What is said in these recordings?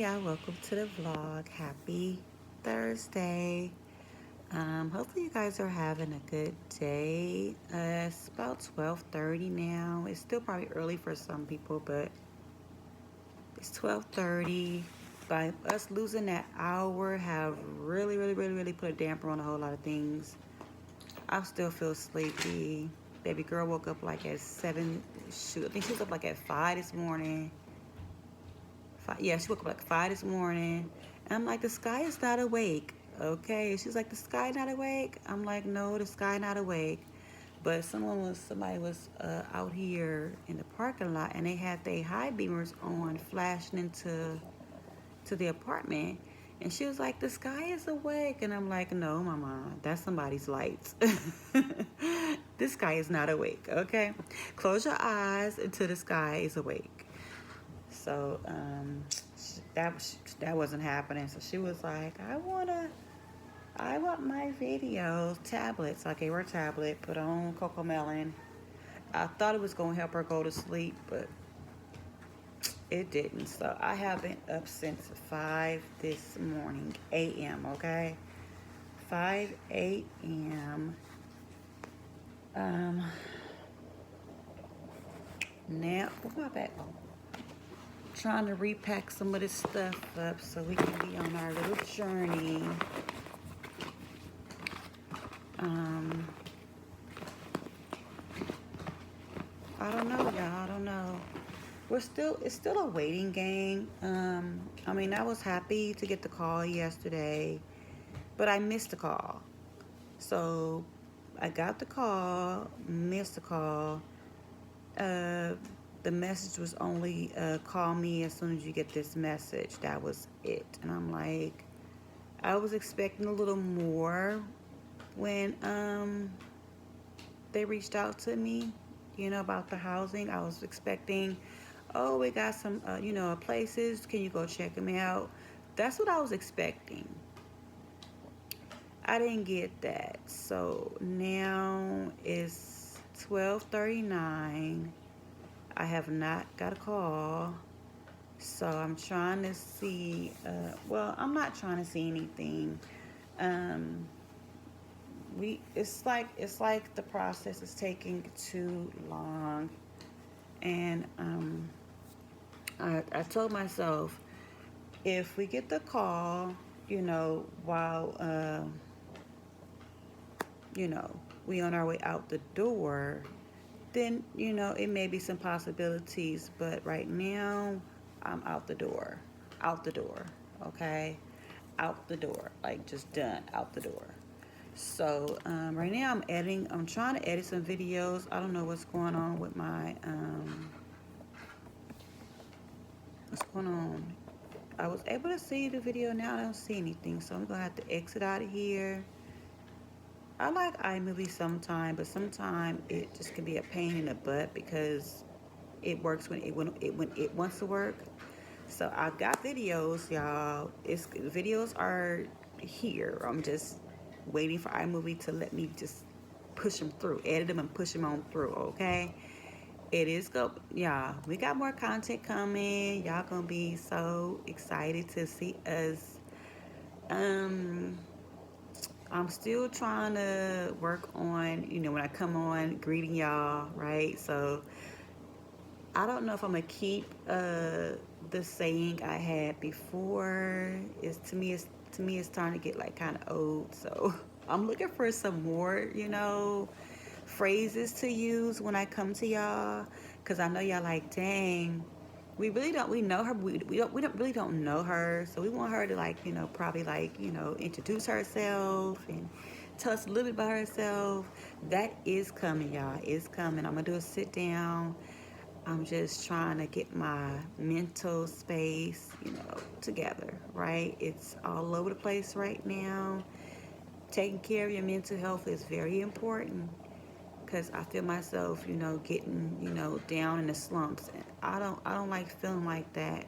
y'all, welcome to the vlog. Happy Thursday. Hopefully you guys are having a good day. It's about 12:30 now. It's still probably early for some people, but it's 12:30. By us losing that hour have really put a damper on a whole lot of things. I still feel sleepy. Baby girl woke up like at 7. Shoot, I think she was up like at 5 this morning. Yeah, she woke up like 5 this morning. And I'm like, the sky is not awake. Okay. She's like, the sky not awake? I'm like, no, the sky not awake. But somebody was out here in the parking lot, and they had their high beamers on, flashing into the apartment. And she was like, the sky is awake. And I'm like, no, mama, that's somebody's lights. This sky is not awake. Okay. Close your eyes until the sky is awake. So that wasn't happening. So she was like, I want my videos tablets. I gave her a tablet, put on Coco Melon. I thought it was gonna help her go to sleep, but it didn't. So I have been up since 5 this morning a.m. Okay, 5 a.m. Now, my back. Trying to repack some of this stuff up so we can be on our little journey. I don't know, y'all. I don't know. It's still a waiting game. I mean, I was happy to get the call yesterday, but I missed the call. So I got the call, missed the call. The message was only call me as soon as you get this message. That was it. And I'm like, I was expecting a little more when they reached out to me, about the housing. I was expecting, oh, we got some, places. Can you go check them out? That's what I was expecting. I didn't get that. So now it's 12:39. I have not got a call. So I'm trying to see, I'm not trying to see anything. It's like the process is taking too long. And I told myself, if we get the call, while we on our way out the door, then it may be some possibilities. But right now, I'm out the door, okay, out the door, like just done, out the door. So right now I'm trying to edit some videos. I don't know what's going on with my what's going on. I was able to see the video, now I don't see anything, so I'm gonna have to exit out of here. I like iMovie sometimes, but sometimes it just can be a pain in the butt because it works when it wants to work. So I got videos, y'all. Videos are here. I'm just waiting for iMovie to let me just push them through, edit them and push them on through. Okay, it is go, y'all. We got more content coming. Y'all gonna be so excited to see us. I'm still trying to work on, when I come on greeting y'all, right? So I don't know if I'm gonna keep the saying I had before. It's starting to get like kind of old. So I'm looking for some more, phrases to use when I come to y'all, because I know y'all like, dang, we know her, we don't know her, so we want her to like, probably like, introduce herself and tell us a little bit about herself. That is coming, y'all. It's coming. I'm gonna do a sit down. I'm just trying to get my mental space, together, right? It's all over the place right now. Taking care of your mental health is very important, because I feel myself, getting, down in the slumps. And I don't like feeling like that,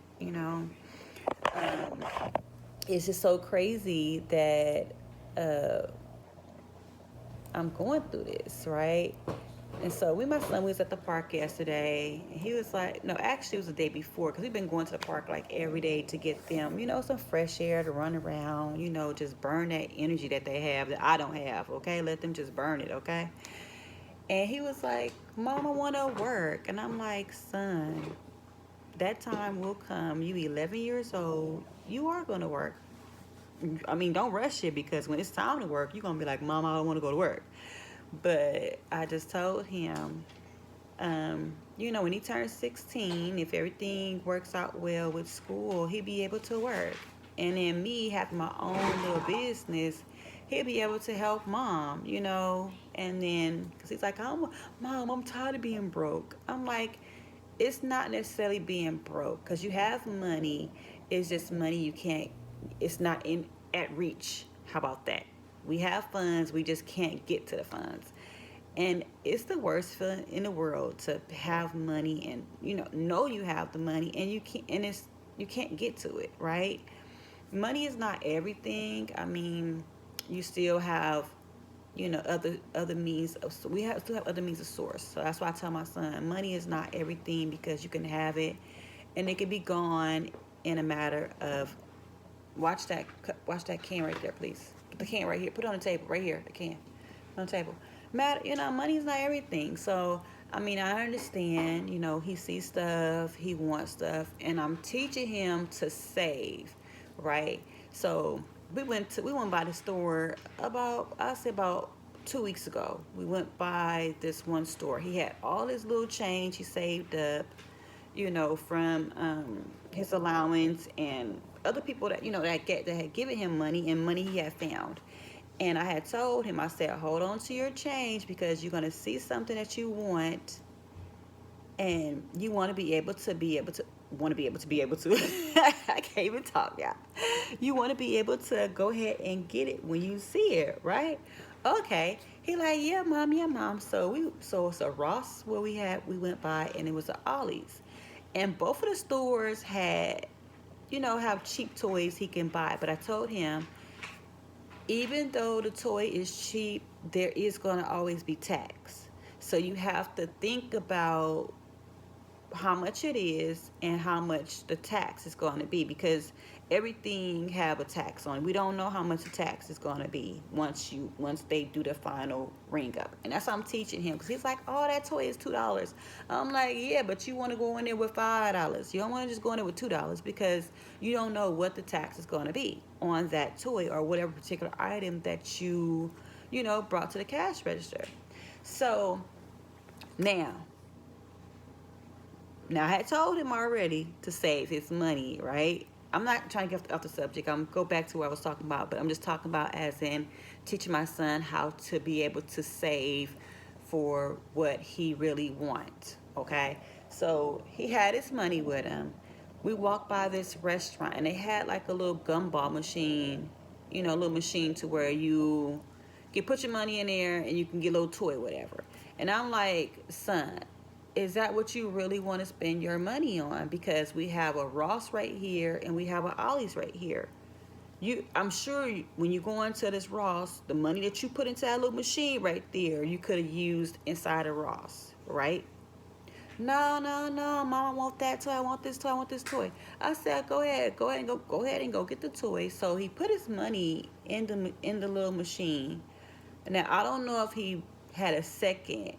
It's just so crazy that I'm going through this, right? And so we, my son, we was at the park yesterday. And he was like, no, actually it was the day before, because we've been going to the park like every day to get them, some fresh air to run around, just burn that energy that they have that I don't have. Okay, let them just burn it. Okay. And he was like, Mom, I want to work. And I'm like, son, that time will come. You 11 years old. You are going to work. I mean, don't rush it, because when it's time to work, you're going to be like, Mom, I don't want to go to work. But I just told him, when he turns 16, if everything works out well with school, he'll be able to work. And then me having my own little business, he'll be able to help mom. And then, because he's like, Mom, I'm tired of being broke. I'm like, it's not necessarily being broke, because you have money. It's just money you can't, it's not in at reach. How about that? We have funds, we just can't get to the funds. And it's the worst feeling in the world to have money and know you have the money, and you can't get to it, right? Money is not everything. I mean, you still have other means of, we have still have other means of source. So that's why I tell my son, money is not everything, because you can have it and it can be gone in a matter of, watch that can right there, please. Put the can right here. Put it on the table right here. The can on the table. Money is not everything. So I mean, I understand. He sees stuff, he wants stuff, and I'm teaching him to save, right? So we went by the store about 2 weeks ago. We went by this one store. He had all his little change he saved up, from his allowance and other people that had given him money, and money he had found. And I had told him, I said, hold on to your change, because you're gonna see something that you want, and you want to be able to I can't even talk, y'all. You want to be able to go ahead and get it when you see it, right? Okay. He like, yeah, mom. So it's a Ross where we went by, and it was a Ollie's, and both of the stores had, have cheap toys he can buy. But I told him, even though the toy is cheap, there is going to always be tax. So you have to think about how much it is and how much the tax is going to be, because everything have a tax on it. We don't know how much the tax is going to be once they do the final ring up. And that's what I'm teaching him, because he's like, oh, that toy is $2. I'm like, yeah, but you want to go in there with $5. You don't want to just go in there with $2, because you don't know what the tax is going to be on that toy or whatever particular item that you brought to the cash register. So now I had told him already to save his money, right? I'm not trying to get off the subject. I'm go back to what I was talking about, but I'm just talking about as in teaching my son how to be able to save for what he really wants, okay? So he had his money with him. We walked by this restaurant, and they had like a little gumball machine, a little machine to where you can put your money in there and you can get a little toy, whatever. And I'm like, son, is that what you really want to spend your money on? Because we have a Ross right here and we have a Ollie's right here. I'm sure when you go into this Ross, the money that you put into that little machine right there, you could have used inside a Ross, right? No, Mom, I want that toy. I want this toy. I want this toy. I said, go ahead and go get the toy. So he put his money in the little machine. Now I don't know if he had a second,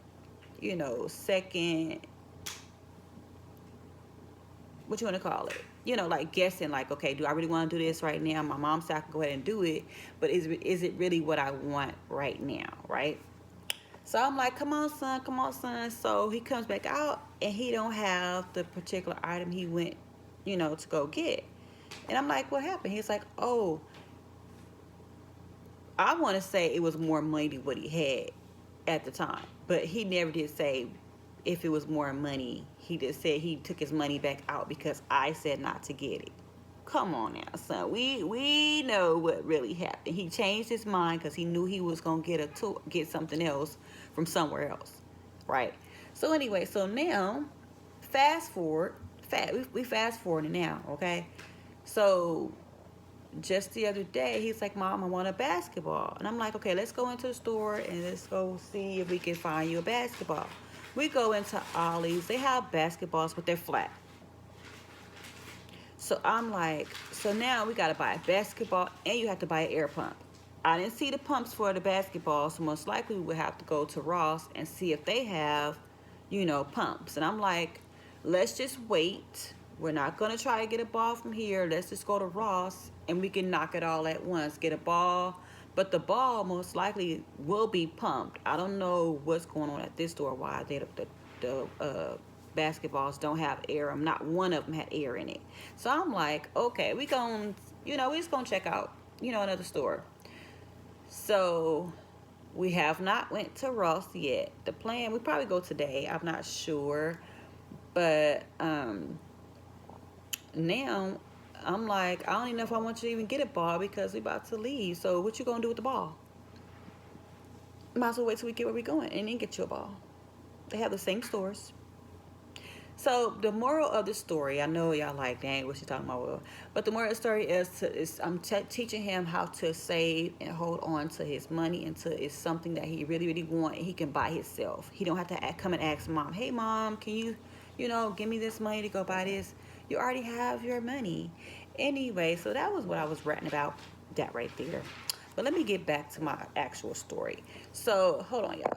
what you want to call it? Like guessing, like, okay, do I really want to do this right now? My mom said I can go ahead and do it, but is it really what I want right now, right? So I'm like, come on, son. So he comes back out, and he don't have the particular item he went, to go get. And I'm like, what happened? He's like, oh, I want to say it was more money than what he had at the time, but he never did say if it was more money. He just said he took his money back out because I said not to get it. Come on now, son. We know what really happened. He changed his mind because he knew he was gonna get something else from somewhere else, right? So anyway, so now fast forward. We fast forwarding now, okay? So just the other day, he's like, Mom, I want a basketball. And I'm like, okay, let's go into the store and let's go see if we can find you a basketball. We go into Ollie's. They have basketballs, but they're flat. So I'm like, so now we got to buy a basketball and you have to buy an air pump. I didn't see the pumps for the basketball, so most likely we would have to go to Ross and see if they have, pumps. And I'm like, let's just wait. We're not going to try to get a ball from here. Let's just go to Ross and we can knock it all at once. Get a ball. But the ball most likely will be pumped. I don't know what's going on at this store, why the basketballs don't have air. Not one of them had air in it. So I'm like, okay, we just going to check out, another store. So we have not went to Ross yet. The plan, we probably go today. I'm not sure. But now I'm like, I don't even know if I want you to even get a ball because we about to leave. So what you gonna do with the ball? Might as well wait till we get where we going and then get you a ball. They have the same stores. So the moral of the story, I know y'all like, dang, what she talking about? Well, but the moral of the story is I'm teaching him how to save and hold on to his money until it's something that he really, really want and he can buy himself. He don't have to come and ask Mom, hey, Mom, can you, give me this money to go buy this? You already have your money. Anyway, so that was what I was ranting about, that right there. But let me get back to my actual story. So hold on, y'all.